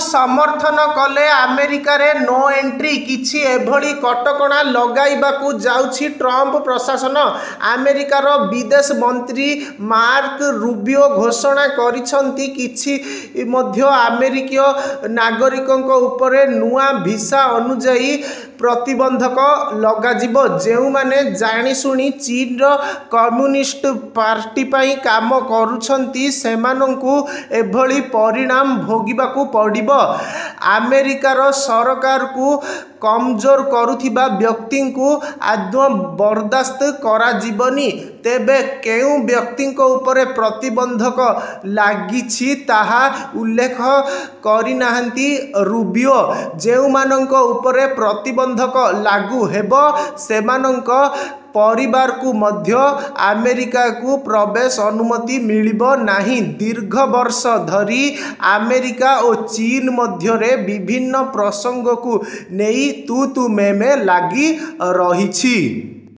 समर्थन कले अमेरिकार नो एंट्री किछि एभली कटकणा लगाइबाकू जाउछि ट्रंप प्रशासन। अमेरिकार विदेश मंत्री मार्क रूबियो घोषणा करिसंती किछि मध्य अमेरिकीय नागरिकंक उपरे नुआ भिसा अनुजाई प्रतिबंधक लगाजिबो। जेउ माने जानी सुनी चीन रो कम्युनिस्ट पार्टी पाई काम करुछंती सेमानंकु एभली परिणाम भोगिबाकू पड़िबो। अमेरिकार सरकार को कमजोर करुथिबा व्यक्ति को आदौ बर्दाश्त करा जीवनी। तेबे केउ व्यक्ति उपरे प्रतिबंधक लागिछि ताहा उल्लेख करिनाहंती रूबियो। जेउ मानंक उपरे प्रतिबंधक लागू हेबो सेमानंक परिवार को मध्य अमेरिका को प्रवेश अनुमति मिलिबो नाही। दीर्घ वर्ष धरी अमेरिका और चीन मध्यरे विभिन्न प्रसंग को नहीं तू में लागी रहिछि।